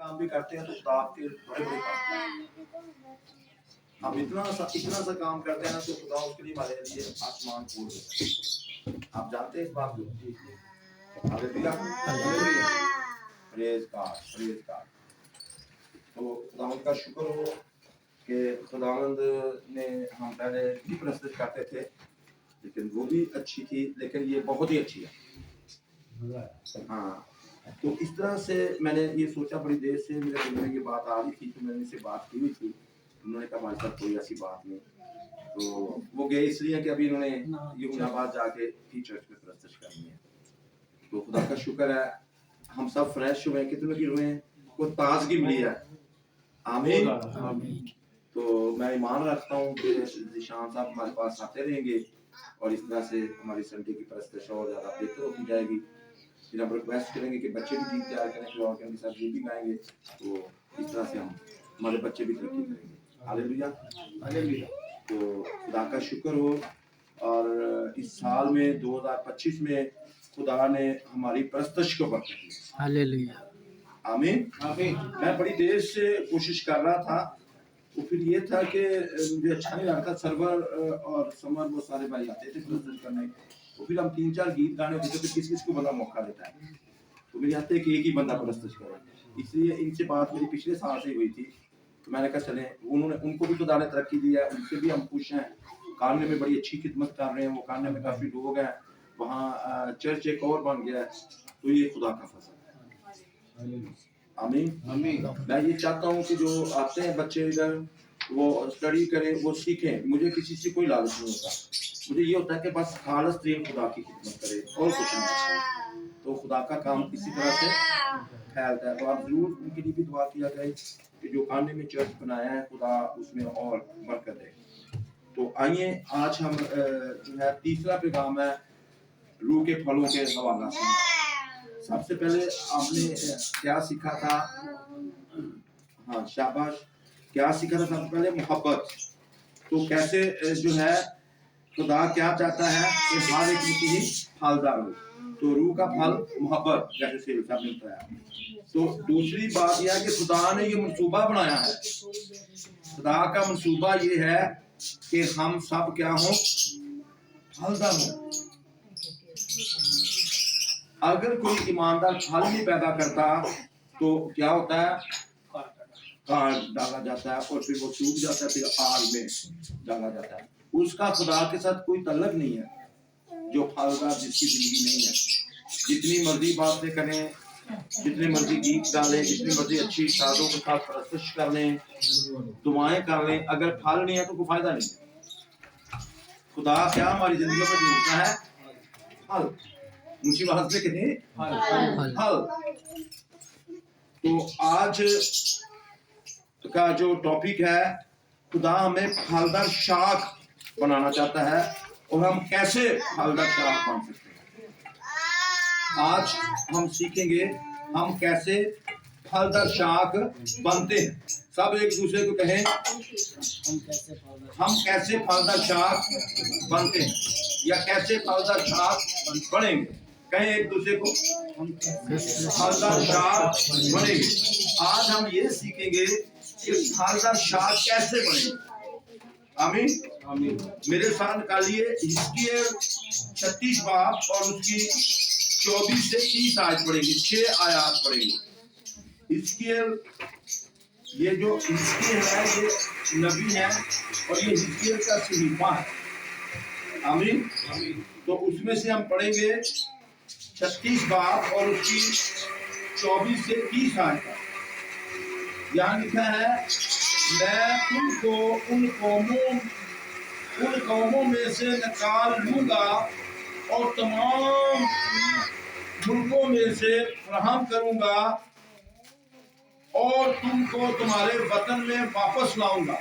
काम भी करते हैं तो खुदा आपके बड़े बड़े काम, हम इतना सा काम करते हैं ना तो खुदा उसके लिए हमारे लिए आसमान खोल देता है। आप जानते हैं इस बात को? Hallelujah, hallelujah, praise God, praise God. तो खुदावंद का शुक्र हो कि खुदावंद ने, हम पहले भी प्रस्तुत करते थे लेकिन वो भी अच्छी थी, लेकिन ये बहुत ही अच्छी है। हाँ, तो इस तरह से मैंने ये सोचा, बड़ी देर से मेरे दिल में ये बात आ रही थी, तो मैंने इनसे बात की हुई थी। उन्होंने कहा हमारे साथ कोई ऐसी बात नहीं, तो वो गए इसलिए कि अभी उन्होंने यूनाबाद जाके ही चर्च में प्रस्तुत करनी है। तो खुदा का शुक्र है हम सब फ्रेश हुए, कितने की हुए, को ताजगी मिली है। आमीन, आमीन। तो मैं ईमान रखता हूँ कि निशान साहब हमारे पास आते रहेंगे और इस तरह से हमारी संडे की प्रस्तुत और ज़्यादा बेहतर होती जाएगी। फिर हम रिक्वेस्ट करेंगे कि बच्चे भी गीत तैयार करें, फिर और के साथ गीत भी गाएंगे, तो इस तरह से हम हमारे बच्चे भी तरक्की करेंगे। Hallelujah, hallelujah. तो खुदा का शुक्र हो, और इस साल में 2025 में खुदा ने हमारी प्रस्तुत को बरकत दी। हालेलुया, आमीन, आमीन। मैं बड़ी देर से कोशिश कर रहा था, तो फिर ये था कि मुझे अच्छा नहीं लगता, सर्वर और समर वो सारे भाई आते थे प्रस्तुत करने, तो फिर हम 3-4 गीत गाने होते थे, तो किस किस को बंदा मौका देता है, तो मेरे आते कि एक ही बंदा प्रस्तुत करे। इसलिए इनसे बात मेरी पिछले साल से हुई थी, तो मैंने कहा चले, उन्होंने, उनको भी खुदा ने तरक्की दी है, उनसे भी हम खुश हैं। कान्य में बड़ी अच्छी खिदमत कर रहे हैं वो, कान्य में काफ़ी लोग हैं, वहाँ चर्च एक और बन गया है, तो ये खुदा का फजल है। आमीन, आमीन। मैं ये चाहता हूँ कि जो आते हैं बच्चे इधर, वो स्टडी करें, वो सीखें। मुझे किसी से कोई लालच नहीं होता, मुझे ये होता है कि बस खालिस तरीन खुदा की खिदमत करे और कुछ नहीं, तो खुदा का काम इसी तरह से फैलता है। तो आप जरूर उनके लिए भी दुआ किया जाए कि जो खाने में चर्च बनाया है, खुदा उसमें और बरकत दे। तो आइए आज हम जो है तीसरा पैगाम है रूह के फलों के हवाला से। सबसे पहले आपने क्या सीखा था? हाँ, शाबाश। क्या सीखा था सबसे पहले? मोहब्बत। तो कैसे जो है खुदा क्या चाहता है कि हर एक की फलदार हो, तो रूह का फल मोहब्बत, जैसे से मिलता है। तो दूसरी बात यह है कि खुदा ने ये मंसूबा बनाया है, खुदा का मंसूबा ये है कि हम सब क्या हो, फलदार हो। अगर कोई ईमानदार फल नहीं पैदा करता तो क्या होता है, काट डाला जाता है और फिर वो सूख जाता है, फिर आग में डाला जाता है। उसका खुदा के साथ कोई तल्लक नहीं है जो फलदार, जिसकी जिंदगी नहीं है। जितनी मर्जी बातें करें, जितने मर्जी गीत डालें, जितनी मर्जी अच्छी साधों के साथ प्रस्तुत कर लें, दुआएं कर लें, अगर फल नहीं है तो कोई फायदा नहीं है। खुदा क्या हमारी जिंदगी में ढूंढता है? फल। ऊंची बात से कहते फल। तो आज का जो टॉपिक है, खुदा हमें फलदार शाख बनाना चाहता है, और हम कैसे फलदार शाख बन सकते हैं। आज हम सीखेंगे हम कैसे फलदार शाख बनते हैं। सब एक दूसरे को कहें, हम कैसे फलदार शाख बनते हैं, या कैसे फलदार शाख बनेंगे। कहें एक दूसरे को, फलदार शाख बनेंगे। आज हम ये सीखेंगे कि फलदार शाख कैसे बनेंगे। आमीन, आमीन। मेरे साथ निकालिए हिजकिय्याह 36 बाब और उसकी 24 से 30 आयत पढ़ेंगे, 6 आयत पढ़ेंगे। हिजकिय्याह, ये जो हिजकिय्याह है ये नबी है, और ये हिजकिय्याह का सहीफा है। आमीन, आमीन। तो उसमें से हम पढ़ेंगे 36 बाब और उसकी 24 से 30 आयत। यहाँ लिखा है, मैं तुमको उन कौमों में से निकाल लूंगा और तमाम मुल्कों में से फराहम करूंगा, और तुमको तुम्हारे वतन में वापस लाऊंगा।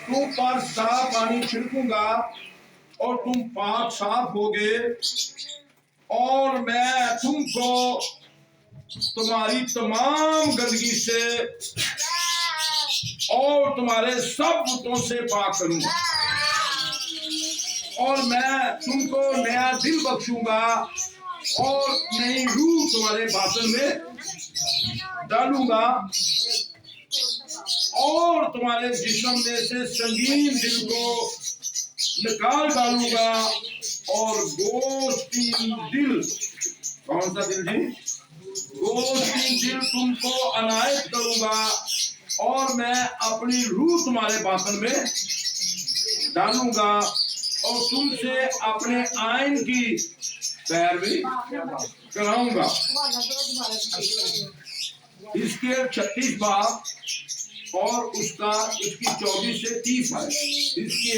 तुम पर साफ पानी छिड़कूंगा और तुम पाक साफ होगे, और मैं तुमको तुम्हारी तमाम गंदगी से और तुम्हारे सब बुतों से पाक करूंगा, और मैं तुमको नया दिल बख्शूंगा اور نئی روح تمہارے باطن میں ڈالوں گا اور تمہارے جسم میں سے سنگین دل کو نکال ڈالوں گا اور گوشتی دل، کون سا دل جی؟ گوشتی دل تم کو عنایت کروں گا اور میں اپنی روح تمہارے باطن میں ڈالوں گا اور تم سے اپنے آئین کی پیروی کراؤں گا۔ اس کے 36 باب اور اس کی 24 سے 30 ہے۔ اس کی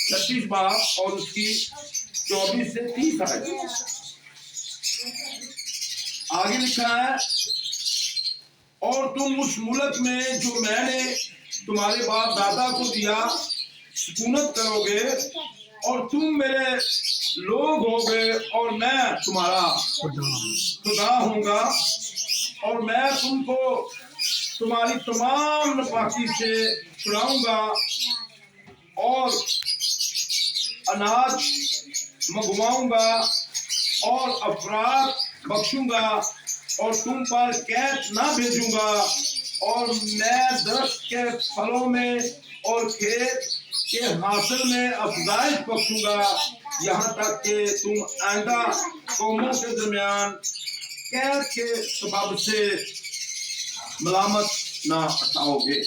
36 باب اور اس کی 24 سے 30 ہے۔ آگے لکھا ہے، اور تم اس ملک میں جو میں نے تمہارے باپ دادا کو دیا سکونت کرو گے اور تم میرے لوگ ہوگے اور میں تمہارا خدا ہوں گا اور میں تم کو تمہاری تمام ناپاکی سے چھڑاؤں گا اور اناج منگواؤں گا اور افراد بخشوں گا اور تم پر قید نہ بھیجوں گا اور میں درخت کے پھلوں میں اور کھیت کے حاصل میں افزائش بخشوں گا یہاں تک کہ تم آئندہ قوموں کے درمیان قید کے سبب سے ملامت نہ اٹھاؤ گے۔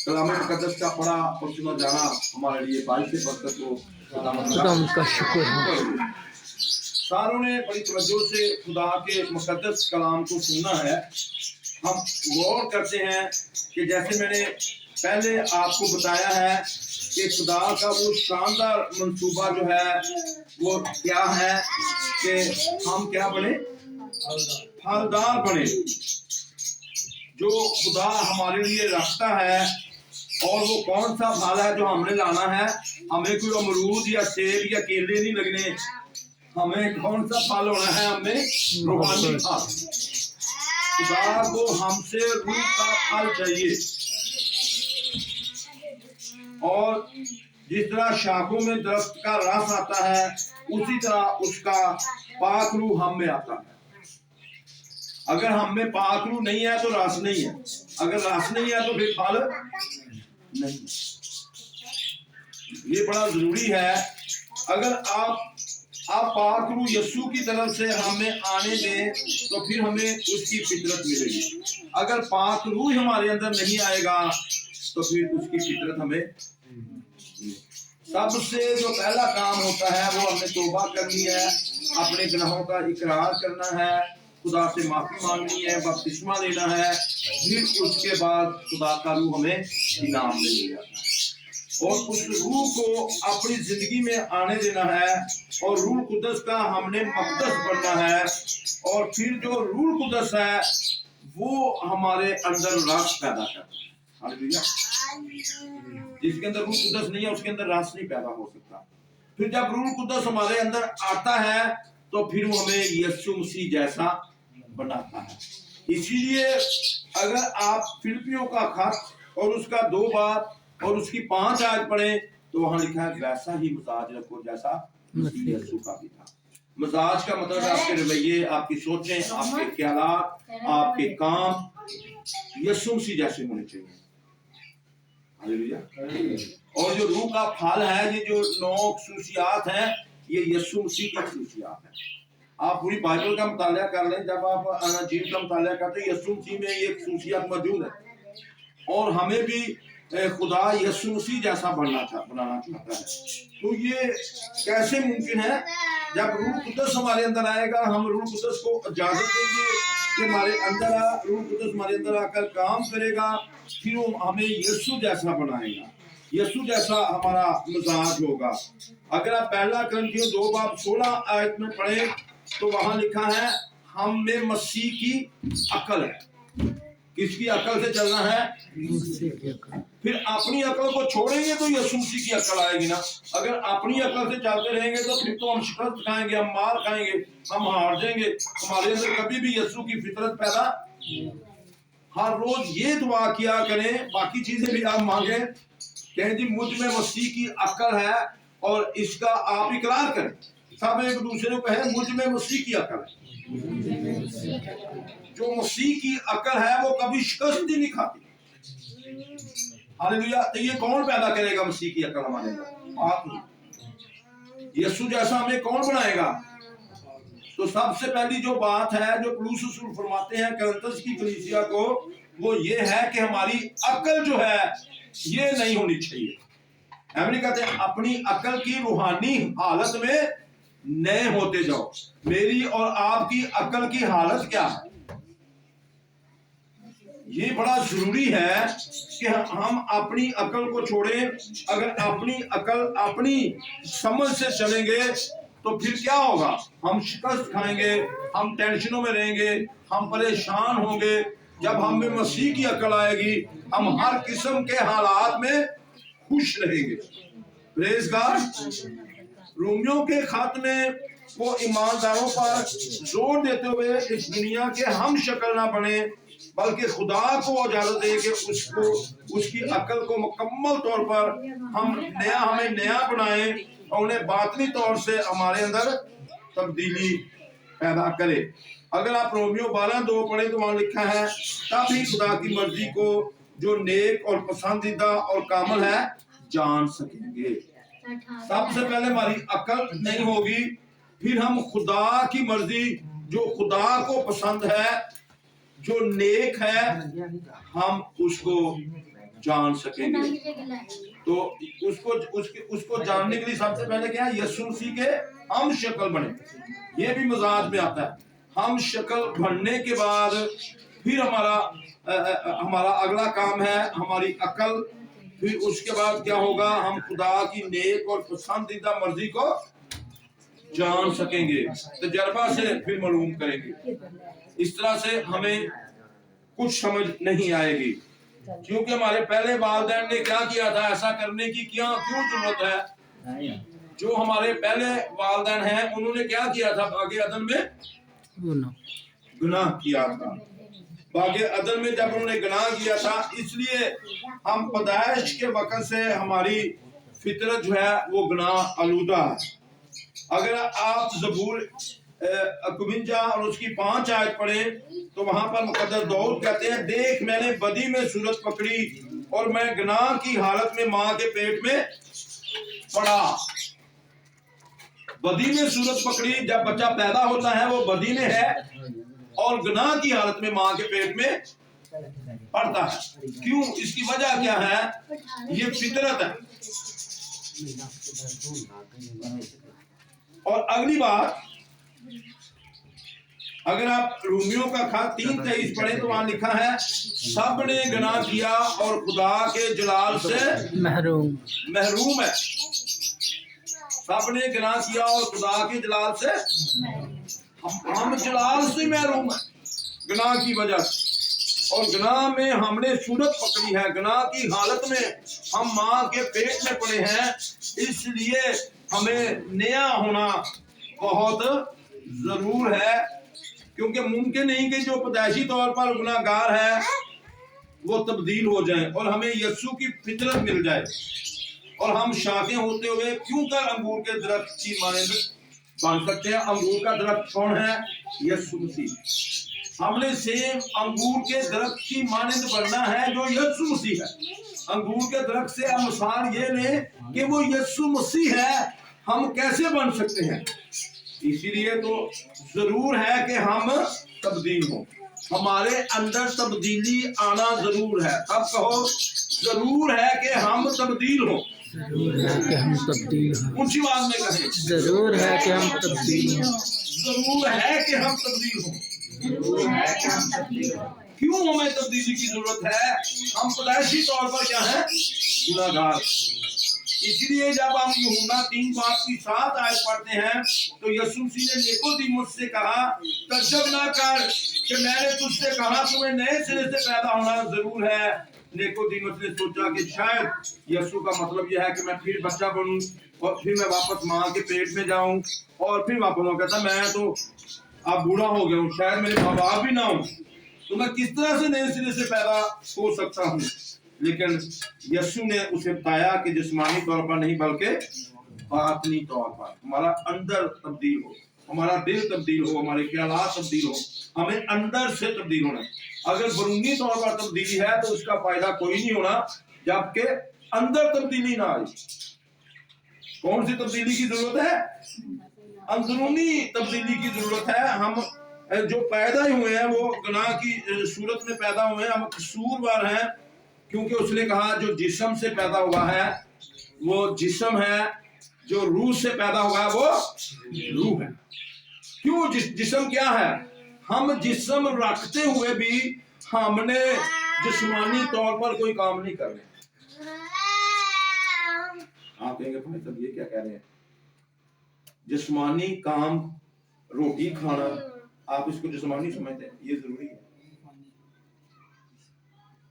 کلام مقدس کا پڑھا اور سنا جانا ہمارے لیے باعث برکت ہو۔ خدا کا شکر ہے۔ ساروں نے بڑی توجہ سے خدا کے مقدس کلام کو سننا ہے۔ ہم غور کرتے ہیں کہ جیسے میں نے پہلے آپ کو بتایا ہے کہ خدا کا وہ شاندار منصوبہ جو ہے وہ کیا ہے کہ ہم کیا بنے؟ پھلدار بنے۔ جو خدا ہمارے لیے رکھتا ہے اور وہ کون سا پھل ہے جو ہم نے لانا ہے؟ ہمیں کوئی امرود یا سیب یا کیلے نہیں لگنے، ہمیں کون سا پھل ہونا ہے؟ ہمیں روحانی پھل۔ خدا کو ہم سے روح کا پھل چاہیے، اور جس طرح شاخوں میں درخت کا رس آتا ہے اسی طرح اس کا پاک روح ہم میں آتا ہے۔ اگر ہم میں پاک روح نہیں ہے تو رس نہیں ہے، اگر رس نہیں ہے تو پھر پھل نہیں۔ یہ بڑا ضروری ہے۔ اگر آپ پاک روح یسوع کی طرف سے ہمیں آنے دیں تو پھر ہمیں اس کی فطرت ملے گی۔ اگر پاک روح ہمارے اندر نہیں آئے گا تو پھر اس کی فطرت ہمیں، سب سے جو پہلا کام ہوتا ہے وہ ہمیں توبہ کرنی ہے، اپنے گناہوں کا اقرار کرنا ہے، خدا سے معافی مانگنی ہے، بپتسمہ لینا ہے، پھر اس کے بعد خدا کا روح ہمیں انعام میں لے جاتا ہے اور اس روح کو اپنی زندگی میں آنے دینا ہے اور روح القدس کا ہم نے مقدس بننا ہے، اور پھر جو روح القدس ہے وہ ہمارے اندر رس پیدا کرتا ہے۔ ہاللیلویا۔ جس کے اندر روح القدس نہیں ہے اس کے اندر رس نہیں پیدا ہو سکتا۔ پھر جب روح القدس ہمارے اندر آتا ہے تو پھر وہ ہمیں یسوع مسیح جیسا بناتا ہے۔ اسی لیے اگر آپ فلپیوں کا خط اور اس کا 2 باب اور اس کی 5 آیت پڑھیں تو وہاں لکھا ہے ویسا ہی مزاج رکھو جیسا مسیح یسوع کا بھی تھا۔ مزاج کا مطلب آپ کے رویے، آپ کی سوچیں، آپ کے خیالات، آپ کے کام یسوع مسیح جیسے ہونے چاہیے۔ اور جو روح کا پھل ہے، یہ جو 9 خصوصیات ہیں، یہ یسوع مسیح کی خصوصیات ہیں۔ آپ پوری بائبل کا مطالعہ کر لیں، جب آپ اناجیل کا مطالعہ کرتے ہیں یسوع مسیح میں یہ خصوصیات موجود ہے، اور ہمیں بھی خدا یسوع مسیح جیسا بنانا چاہتا ہے۔ تو یہ کیسے ممکن ہے؟ جب روح القدس ہمارے اندر آئے گا، ہم روح القدس کو اجازت دیں گے کہ ہمارے اندر روح القدس ہمارے اندر آ کر کام کرے گا، پھر وہ ہمیں یسوع جیسا بنائے گا، یسوع جیسا ہمارا مزاج ہوگا۔ اگر آپ پہلا کرنتھیوں 2 باب 16 آیت میں پڑھیں تو وہاں لکھا ہے ہم میں مسیح کی عقل ہے۔ کس کی عقل سے چلنا ہے؟ مسیح کی عقل۔ پھر اپنی عقل کو چھوڑیں گے تو یسوع مسیح کی عقل آئے گی نا۔ اگر اپنی عقل سے چلتے رہیں گے تو پھر تو ہم شکست کھائیں گے، ہم مار کھائیں گے، ہم ہار جائیں گے، ہمارے اندر کبھی بھی یسوع کی فطرت پیدا۔ ہر روز یہ دعا کیا کریں، باقی چیزیں بھی آپ مانگیں کہ جی مجھ میں مسیح کی عقل ہے اور اس کا آپ اقرار کریں۔ सब एक दूसरे को कहे मुझ में मसीह की अकल है। जो मसीह की अकल है वो कभी शिकस्त ही नहीं खाती। हालेलुया। तो ये कौन पैदा करेगा मसीह की अकल हमारे अंदर? आप। यीशु जैसा हमें कौन बनाएगा? तो सबसे पहली जो बात है जो पौलुस रसूल फरमाते हैं कोरिन्थस की कलीसिया को, वो ये है कि हमारी अकल जो है ये नहीं होनी चाहिए। हम कहते हैं अपनी अकल की रूहानी हालत में नए होते जाओ। मेरी और आपकी अकल की हालत क्या है? ये बड़ा जरूरी है कि हम अपनी अकल को छोड़ें। अगर अपनी अकल अपनी समझ से चलेंगे तो फिर क्या होगा? हम शिकस्त खाएंगे, हम टेंशनों में रहेंगे, हम परेशान होंगे। जब हम में मसीह की अकल आएगी हम हर किस्म के हालात में खुश रहेंगे। Praise God. रोमियो के खत में वो ईमानदारों पर जोर देते हुए इस दुनिया के हम शक्ल ना बने बल्कि खुदा को इजाजत दे कि उसको उसकी अकल को मुकम्मल तौर पर हमें नया बनाए और उन्हें बातनी तौर से हमारे अंदर तब्दीली पैदा करे। अगर आप रोमियो 12:2 पढ़े तो वहां लिखा है तब ही खुदा की मर्जी को जो नेक और पसंदीदा और कामल है जान सकेंगे। सबसे पहले हमारी अकल नहीं होगी, फिर हम खुदा की मर्जी जो खुदा को पसंद है, जो नेक है, हम उसको जान सकेंगे। तो उसको जानने के लिए सबसे पहले क्या है? यीशु मसीह के हम शक्ल बने। ये भी मजाज में आता है। हम शक्ल बनने के बाद फिर हमारा अगला काम है हमारी अकल। फिर उसके बाद क्या होगा? हम खुदा की नेक और पसंदीदा मर्जी को जान सकेंगे, तजर्बा से फिर मालूम करेंगे। इस तरह से हमें कुछ समझ नहीं आएगी, क्योंकि हमारे पहले वालिदैन ने क्या किया था? ऐसा करने की क्यों जरूरत है? जो हमारे पहले वालिदैन हैं उन्होंने क्या किया था? बागे अदन में गुनाह किया था। बागे अदन में जब उन्होंने गुनाह किया था, इसलिए हम पैदाइश के वक्त से हमारी फितरत जो है वो गुनाह आलूदा है। अगर आप ज़बूर 51 और उसकी 5 आयत पढ़े तो वहां पर मुकद्दस दाऊद कहते हैं, देख मैंने बदी में सूरत पकड़ी और मैं गुनाह की हालत में माँ के पेट में पड़ा। बदी में सूरत पकड़ी, जब बच्चा पैदा होता है वो बदी में है और गुनाह की हालत में माँ के पेट में पड़ता है। क्यों? इसकी वजह क्या है? ये फितरत है। और अगली बात, अगर आप रोमियो का खत 3:23 पढ़े तो वहां लिखा है सब ने गुनाह किया और खुदा के जलाल से महरूम है। सब ने गुनाह किया और खुदा के जलाल से हम जलाल से महरूम है गुनाह की वजह से। और गुनाह में हमने सूरत पकड़ी है, गुनाह की हालत में हम माँ के पेट में पड़े हैं। इसलिए हमें नया होना बहुत जरूर है, क्योंकि मुमकिन नहीं कि जो पैदाइशी तौर पर गुनाहगार है वो तब्दील हो जाए और हमें यीशु की फितरत मिल जाए और हम शाखें होते हुए क्यों कर अंगूर के दरख्त की मानंद बन सकते हैं। अंगूर का दरख्त कौन है? यीशु मसीह। हमने सेम अंगूर के दरख्त की मानंद बनना है जो यीशु मसीह है। अंगूर के दरख्त से हम मिसाल ये लें कि वो यीशु मसीह है, हम कैसे बन सकते हैं? इसीलिए तो जरूर है कि हम तब्दील हो, हमारे अंदर तब्दीली आना जरूर है। अब कहो जरूर है कि हम तब्दील हो। जरूर है कि हम तब्दील हों। ऊंची आवाज में कहें, जरूर है कि हम तब्दील हों। जरूर है कि हम तब्दील हो। क्यों हमें तब्दीली की जरूरत है? हम पैदाइशी तौर पर क्या है? गुनाहगार। इसलिए जब हम यूहन्ना 3:7 आयत पढ़ते हैं तो यीशु मसीह ने निकोदेमुस से कहा, तज्जब ना कर कि मैंने तुझसे कहा तुम्हें नए सिरे से पैदा होना जरूर है। निकोदेमुस ने सोचा कि शायद यीशु का मतलब यह है कि मैं फिर बच्चा बनूं और फिर मैं वापस माँ के पेट में जाऊं और फिर वापस हो। कहता मैं तो अब बूढ़ा हो गया हूँ, शायद मेरे माँ बाप भी ना हो, तो मैं किस तरह से नए सिरे से पैदा हो सकता हूँ? लेकिन यीशु ने उसे बताया कि जिस्मानी तौर पर नहीं बल्कि बातनी तौर पर हमारा अंदर तब्दील हो, हमारा दिल तब्दील हो, हमारे ख्यालात तब्दील हो, हमें अंदर से तब्दील होना है। अगर बरूनी तौर पर तब्दीली है तो उसका फायदा कोई नहीं होना जबकि अंदर तब्दीली ना आए। कौन सी तब्दीली की जरूरत है? अंदरूनी तब्दीली की जरूरत है। हम जो पैदा हुए हैं वो गुनाह की सूरत में पैदा हुए हैं, हम कसूरवार हैं, क्योंकि उसने कहा जो जिस्म से पैदा हुआ है वो जिस्म है, जो रूह से पैदा हुआ है वो रूह है। क्यों? जिस्म क्या है? हम जिस्म रखते हुए भी हमने जिस्मानी तौर पर कोई काम नहीं कर रहे। आप कहेंगे भाई साहब ये क्या कह रहे हैं? जिस्मानी काम, रोटी खाना, आप इसको जिस्मानी समझते हैं? ये जरूरी है।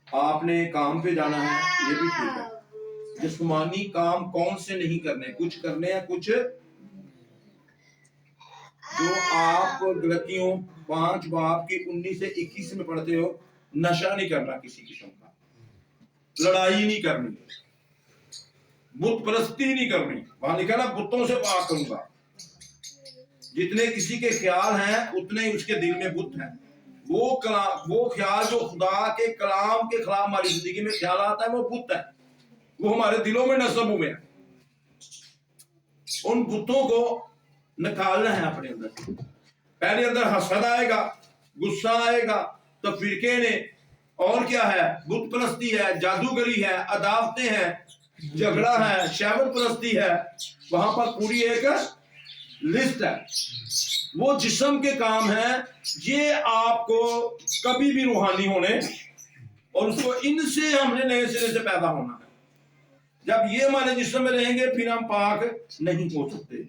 आपने काम पे जाना है, ये भी ठीक है। जिस्मानी काम कौन से नहीं करने? कुछ करने हैं, कुछ जो आप गलतियों 5 बाब की 19 से 21 में पढ़ते हो, नशा नहीं करना किसी किस्म का, लड़ाई नहीं करनी, बुत परस्ती नहीं करनी। वहां लिखा ना बुतों से पाक करूंगा। जितने किसी के ख्याल हैं उतने उसके दिल में बुत हैं। वो ख्याल जो खुदा के कलाम के खिलाफ हमारी जिंदगी में ख्याल आता है वो बुत है, वो हमारे दिलों में नस्ब हुए हैं। उन बुतों को निकालना है अपने अंदर। पहले अंदर हसद आएगा, गुस्सा आएगा, तो फिरके ने और क्या है? बुत परस्ती है, जादूगरी है, अदावतें हैं, झगड़ा है, शहवत परस्ती है। वहां पर पूरी एक लिस्ट है। वो जिस्म के काम है। ये आपको कभी भी रूहानी होने और उसको इनसे हमने नए सिरे से पैदा होना है। जब ये हमारे जिस्म में रहेंगे फिर हम पाक नहीं हो सकते।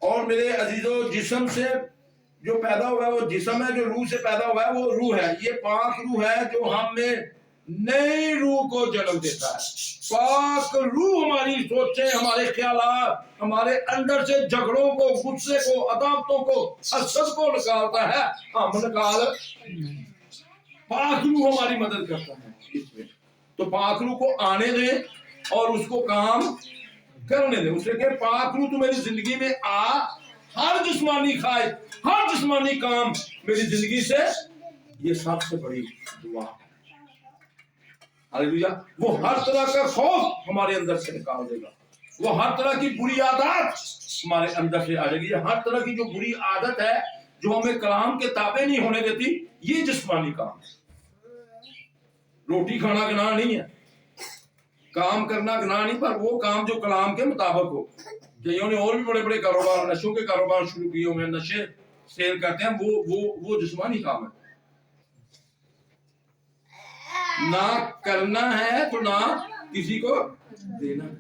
और मेरे अजीजों, जिस्म से जो पैदा हुआ है वो जिस्म है, जो रूह से पैदा हुआ है वो रूह है। ये पाक रूह है जो हमें नई रूह को जन्म देता है। पाक रूह हमारी सोचें, हमारे ख्यालात, हमारे अंदर से झगड़ों को, गुस्से को, अदावतों को, हसद को निकालता है। हम निकाल, पाक रूह हमारी मदद करता है इसमें। तो पाक रूह को आने दें और उसको काम करने दें। उसने कहा पाक रूह तू मेरी जिंदगी में आ, हर जिस्मानी ख्वाहिश, हर जिस्मानी काम मेरी जिंदगी से, ये सबसे बड़ी दुआ है। हालेलुया। वो हर तरह का खौफ हमारे अंदर से निकाल देगा। वो हर तरह की बुरी आदत हमारे अंदर से आ जाएगी। हर तरह की जो बुरी आदत है जो हमें कलाम के ताबे नहीं होने देती, ये जिस्मानी काम है। रोटी खाना गुनाह नहीं है, काम करना गुनाह नहीं, पर वो काम जो कलाम के मुताबिक हो। कईयों ने और भी बड़े बड़े कारोबार, नशों के कारोबार शुरू किए हुए हैं, नशे सेल करते हैं, वो जिस्मानी काम है। ना करना है तो ना किसी को देना है,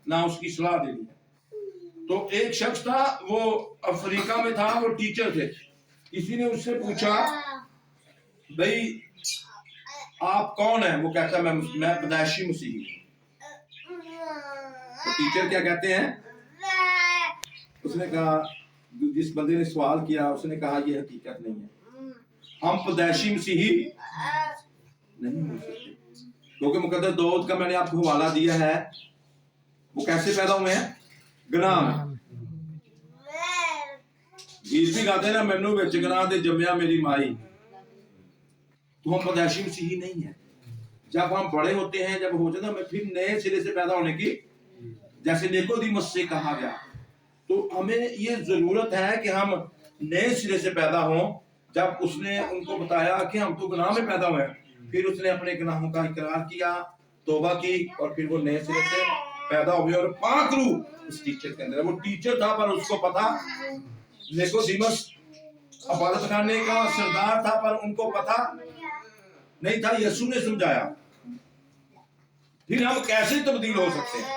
ना उसकी सलाह देनी है। तो एक शख्स था, वो अफ्रीका में था, वो टीचर थे। किसी ने उससे पूछा भाई आप कौन है? वो कहता है मैं पैदाइशी मसीही। तो टीचर क्या कहते हैं? उसने कहा, जिस बंदे ने सवाल किया उसने कहा ये हकीकत नहीं है, हम पैदाइशी मसीही नहीं हो सकते, क्योंकि मुकद्दस दाऊद का मैंने आपको हवाला दिया है। वो कैसे पैदा हुए हैं? गुनाह में। गीत भी गाते हैं ना, मैनू विच गुनाह दे जम्मिया मेरी माई। तो हम पैदाइशी मसीही नहीं है। जब हम बड़े होते हैं, जब हो जाता है, फिर नए सिरे से पैदा होने की, जैसे निकोदेमुस से कहा गया, तो हमें ये जरूरत है कि हम नए सिरे से पैदा हों। जब उसने उनको बताया कि हम तो गुनाह में पैदा हुए, फिर उसने अपने गुनाहों का इकरार किया, तौबा की, और फिर वो नए सिरे से पैदा हुए। और पाक रूह उस टीचर के अंदर। वो टीचर था पर उसको पता, निकोदेमुस इबादत खाने का सरदार था पर उनको पता नहीं था। यीशु ने समझाया। फिर हम कैसे तब्दील हो सकते हैं?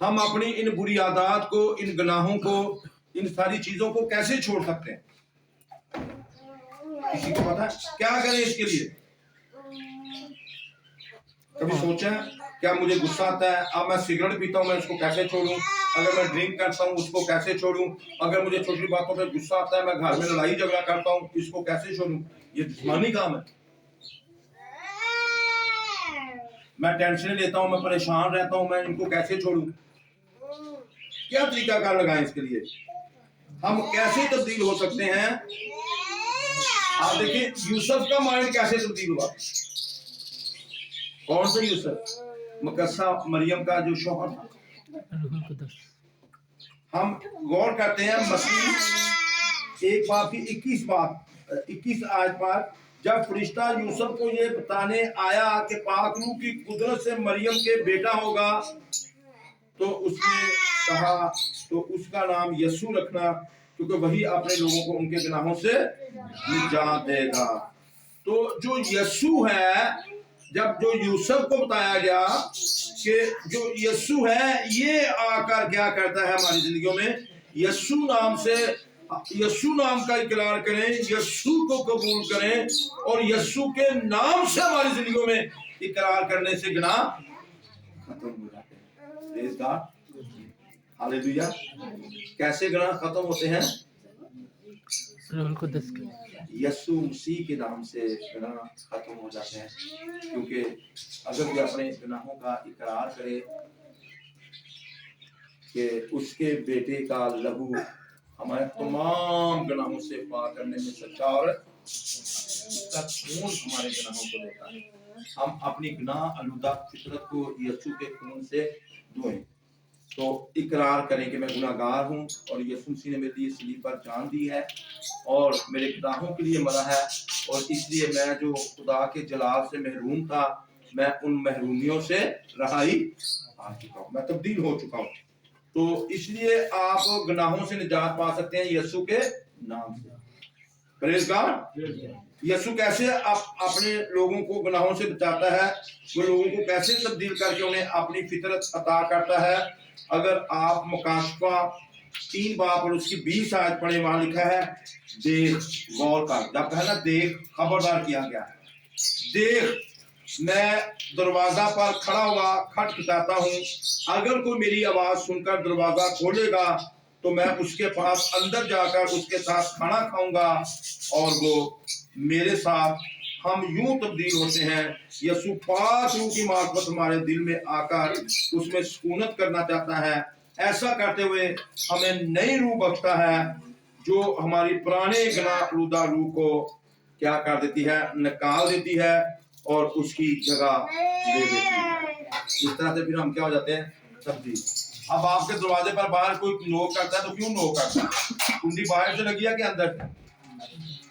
हम अपनी इन बुरी आदत को, इन गुनाहों को, इन सारी चीजों को कैसे छोड़ सकते हैं? किसी को पता है? क्या करें इसके लिए? कभी सोचा क्या मुझे गुस्सा आता है, अब मैं सिगरेट पीता हूं, मैं इसको कैसे छोड़ूं? अगर मैं ड्रिंक करता हूं, उसको कैसे छोड़ूं? अगर मुझे छोटी बातों पे गुस्सा आता है, मैं घर में लड़ाई झगड़ा करता हूं, इसको कैसे छोड़ूं? ये जिस्मानी काम है। मैं टेंशन लेता हूँ, मैं परेशान रहता हूँ, मैं इनको कैसे छोड़ूं? क्या तरीका कार लगाएं इसके लिए? हम कैसे तब्दील हो सकते हैं? आप देखिए यूसुफ का माइंड कैसे तब्दील हुआ। कौन सा यूसुफ? मकस्सा मरियम का जो शौहर था। हम गौर करते हैं मसीह एक बाप की 21 आयत पर, जब फरिश्ता यूसुफ को ये बताने आया कि पाक रूह की कुदरत से मरियम के बेटा होगा, तो उसने कहा तो उसका नाम यसू रखना, क्योंकि वही अपने लोगों को उनके गुनाहों से निजात देगा। तो जो यसू है, जब जो यूसुफ को बताया गया कि जो यसू है ये आकर क्या करता है हमारी जिंदगियों में, यसू नाम से, यसू नाम का इकरार करें, यसू को कबूल करें और यसू के नाम से हमारी जिंदगियों में इकरार करने से गुनाह खत्म हो जाते हैं। Praise God, hallelujah. कैसे गुनाह खत्म होते हैं? यसू मसीह के नाम से गुनाह खत्म हो जाते हैं। क्योंकि अगर कोई अपने गुनाहों का इकरार करे कि उसके बेटे का लहू हमारे तमाम गुनाहों से पार करने में सच्चा और उसका खून हमारे गुनाहों को देता है, हम अपनी गुनाह आलूदा फितरत को यसू के खून से धोएं। तो इकरार करें कि मैं गुनाहगार हूँ और यसू मसीह ने मेरे लिए सलीब पर जान दी है और मेरे गुनाहों के लिए मरा है, और इसलिए मैं जो खुदा के जलाल से महरूम था, मैं उन महरूमियों से रहाई पा चुका हूँ, मैं तब्दील हो चुका हूँ। तो इसलिए आप गुनाहों से निजात पा सकते हैं यसू के नाम से। Praise God. यसू कैसे अपने लोगों को गुनाहों से बचाता है, वो लोगों को कैसे तब्दील करके उन्हें अपनी फितरत अता करता है। अगर आप मुकाशफा 3 बाब और उसकी 20 आयत पढ़े, वहां लिखा है देख, गौर कर। जब पहला देख खबरदार किया गया है, देख मैं दरवाजा पर खड़ा हुआ खटखटाता हूँ, अगर कोई मेरी आवाज सुनकर दरवाजा खोलेगा तो मैं उसके पास अंदर जाकर उसके साथ खाना खाऊंगा और वो मेरे साथ, हम यूं तब्दील होते हैं। यसू पाक रूह की मार्फत हमारे दिल में आकर उसमें सुकूनत करना चाहता है। ऐसा करते हुए हमें नई रूह बख्शता है जो हमारी पुराने गुनाह आलूदा रूह को क्या कर देती है, निकाल देती है और उसकी जगह ले देती है। इस तरह से फिर हम क्या हो जाते हैं, तब्दील। अब आपके दरवाजे पर बाहर कोई नोक करता है तो क्यों नोक करता है? कुंडी बाहर से लगी है कि अंदर?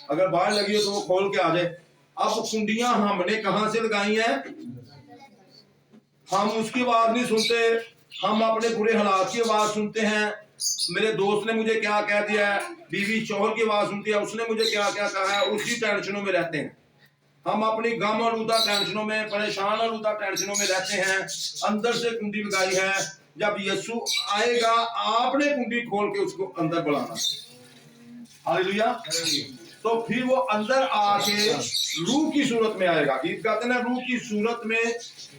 अगर बाहर लगी हो तो वो खोल के आ जाए। अब कुंडियां हमने कहां से लगाई हैं? हम उसकी आवाज नहीं सुनते, हम अपने बुरे हालात की आवाज सुनते हैं। मेरे दोस्त ने मुझे क्या कह दिया है, बीवी शौहर की आवाज सुनती है, उसने मुझे क्या क्या कहा है, उसी टेंशनों में रहते हैं। हम अपनी गम आलूदा टेंशनों में, परेशान आलूदा टेंशनों में रहते हैं। अंदर से कुंडी लगाई है, जब यीशु आएगा आपने कुंडी खोल के उसको अंदर बुलाना। हालेलुया। तो फिर वो अंदर आके रूह की सूरत में आएगा। गीत गाते ना, रूह की सूरत में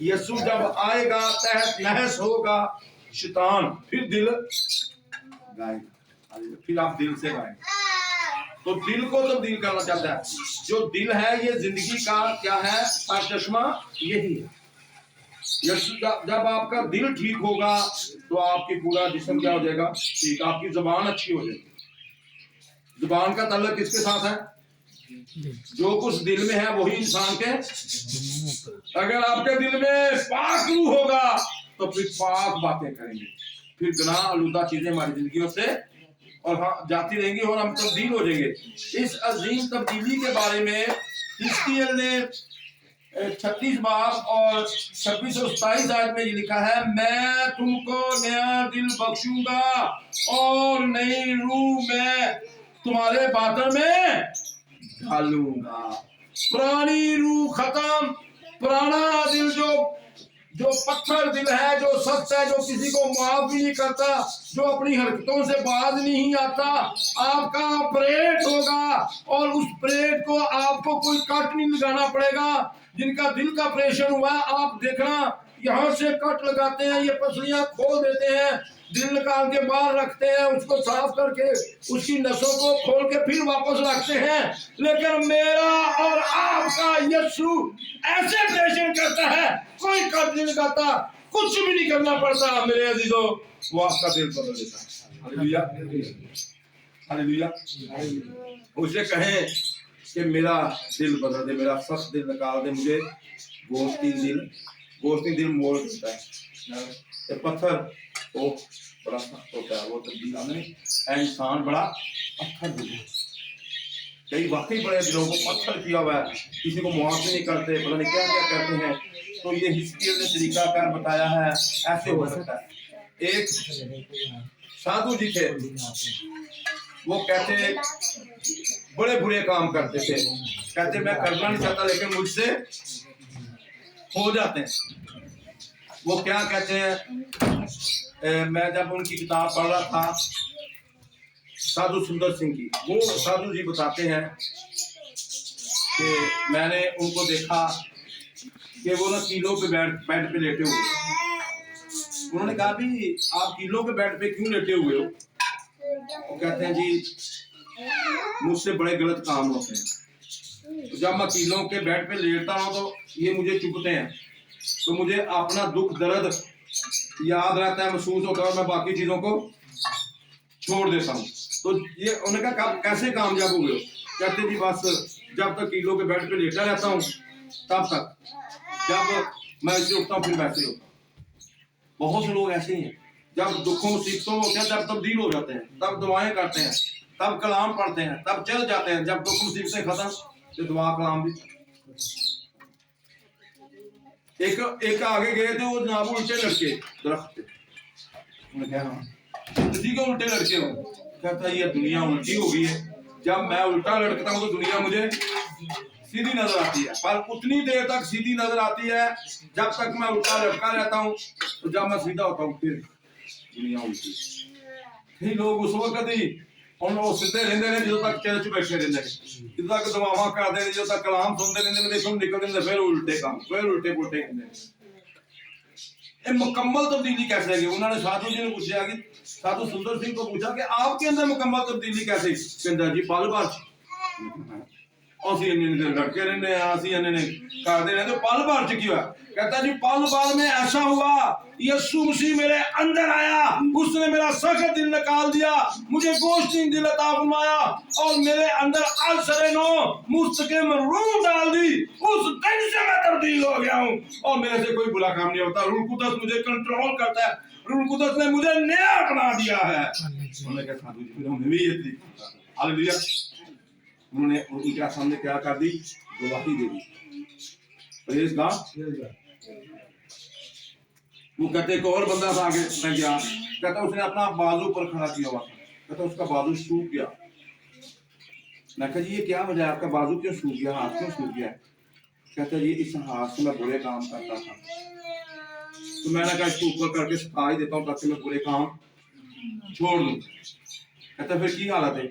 यीशु जब आएगा, तहत नहस होगा शैतान, फिर दिल गाएगा। फिर आप दिल से गाएंगे। तो दिल को तब्दील करना चाहता है। जो दिल है ये जिंदगी का क्या है, चश्मा यही है। जब आपका दिल ठीक होगा तो आपकी पूरा जिस्म क्या हो जाएगा, ठीक। आपकी जुबान अच्छी हो जाएगी। जुबान का ताल्लुक किसके साथ है? जो कुछ दिल में है वही इंसान के। अगर आपके दिल में पाक रूह होगा तो फिर पाक बातें करेंगे, फिर गुनाह आलूदा चीजें हमारी जिंदगियों से और हाँ जाती रहेंगी और हम तब्दील हो जाएंगे। इस अजीम तब्दीली के बारे में हिजकिय्याह ने 36 बाब और 26 और 27 आयत में ये लिखा है, मैं तुमको नया दिल बख्शूंगा और नई रूह मैं तुम्हारे बातन में डालूंगा। पुरानी रूह खत्म, पुराना दिल जो पत्थर दिल है, जो सख्त है, जो किसी को माफ भी नहीं करता, जो अपनी हरकतों से बाज नहीं आता, आपका ऑपरेट होगा और उस ऑपरेट को आपको कोई कट नहीं लगाना पड़ेगा। जिनका दिल का ऑपरेशन हुआ आप देखना, यहाँ से कट लगाते हैं, ये पसलियां खोल देते हैं, दिल निकाल के बाहर रखते हैं, उसको साफ करके उसकी नसों को खोल के फिर वापस रखते हैं। लेकिन मेरा और आपका यीशु ऐसे ऑपरेशन करता है, कोई कट नहीं लगाता, कुछ भी नहीं करना पड़ता मेरे अजीजों, वो आपका दिल बदल देता है। Hallelujah, hallelujah. उसे कहें कि मेरा दिल बदल दे, मेरा सख्त दिल निकाल दे, मुझे गोश्ती दिल मोड़ देता है। ये पत्थर वो बड़ा सख्त होता है, वो तब्दील नहीं, इंसान बड़ा पत्थर दिल है। कई वाकई बड़े दिलों को पत्थर किया हुआ है, किसी को मुआफ नहीं करते, पता नहीं क्या क्या करते हैं। तो ये हिस्किय्याह ने तरीका कार बताया है, ऐसे हो सकता है। एक साधु जी थे, वो कहते बड़े बुरे काम करते थे, कहते मैं करना नहीं चाहता लेकिन मुझसे हो जाते हैं। वो क्या कहते हैं, मैं जब उनकी किताब पढ़ रहा था साधु सुंदर सिंह की, वो साधु जी बताते हैं कि मैंने उनको देखा कि वो ना कीलों पे बेड पे लेटे हुए। उन्होंने कहा भी आप कीलों पे बेड पे क्यों लेटे हुए हो? वो कहते हैं जी मुझसे बड़े गलत काम होते हैं, तो जब मैं कीलों के बेड पे लेटता हूँ तो ये मुझे चुभते हैं, तो मुझे अपना दुख दर्द याद रहता है, महसूस होता है, और मैं बाकी चीजों को छोड़ देता हूँ। तो ये उन्होंने कहा कैसे कामयाब हुए हो? कहते जी बस जब तक कीलों के बेड पे लेटा रहता हूँ तब तक, जब मैं ऐसे उठता हूँ फिर वैसे होता हूँ। बहुत से लोग ऐसे ही हैं, जब दुखों मुसीबतों में होते हैं तब तब्दील हो जाते हैं, तब दुआएं करते हैं, तब कलाम पढ़ते हैं, तब चल जाते हैं। जब दुख मुसीबतें खत्म तो दुआ कलाम भी। एक आगे गए थे, वो जनाब उल्टे लड़के दरख्त पे, उसी के उल्टे लड़के हो। कहता ये दुनिया उल्टी हो गई है, जब मैं उल्टा लड़कता हूँ तो दुनिया मुझे सीधी नजर आती है, पर उतनी देर तक सीधी नजर आती है जब तक मैं उल्टा लटका रहता हूँ, तो जब मैं सीधा होता हूँ फिर दुनिया उल्टी। कई लोग उस वक्त ही वो सीधे रहते हैं जो तक चर्च बैठे रहते हैं, जो तक दुआवां करते हैं, जो तक कलाम सुनते रहते हैं, देखो निकलते हैं फिर उल्टे काम, फिर उल्टे पुल्टे कहते हैं। ये मुकम्मल तब्दीली कैसे है? उन्होंने साधु जी ने पूछा कि साधु सुंदर सिंह को पूछा कि आपके अंदर मुकम्मल तब्दीली कैसे? कहता जी पल भर ਅਸੀਂ ਇੰਨੇ लड़के रहने हैं, ਅਸੀਂ ਇੰਨੇ करते रहते, पल भर च क्या? कहता जी पल भर में ऐसा हुआ, यीशु मसीह मेरे अंदर आया, उसने मेरा सख्त दिल निकाल दिया, मुझे गोश्ती दिल अता फरमाया, और मेरे अंदर अलसरे नो मुस्तकिम रूह डाल दी। उस दिन से मैं तब्दील हो गया हूँ, और मेरे से कोई बुरा काम नहीं होता। रूह कुदस मुझे कंट्रोल करता है, रूह कुदस ने मुझे नया बना दिया है। उन्होंने कहा साधु जी फिर हमें भी ये तरीका, हालेलुया। उन्होंने उनके सामने क्या कर दी? गवाही दे दी। Praise God. वो कहते एक और बंदा था आगे मैं गया, कहता उसने अपना बाजू पर खड़ा किया हुआ था, कहता उसका बाजू सूख गया। मैं कहा जी ये क्या वजह है, आपका बाजू क्यों सूख गया, हाथ क्यों सूख गया? कहता जी इस हाथ से मैं बुरे काम करता था, तो मैंने कहा इसको ऊपर करके सुखा ही देता हूँ ताकि मैं बुरे काम छोड़ दूं। कहता फिर की हालत है?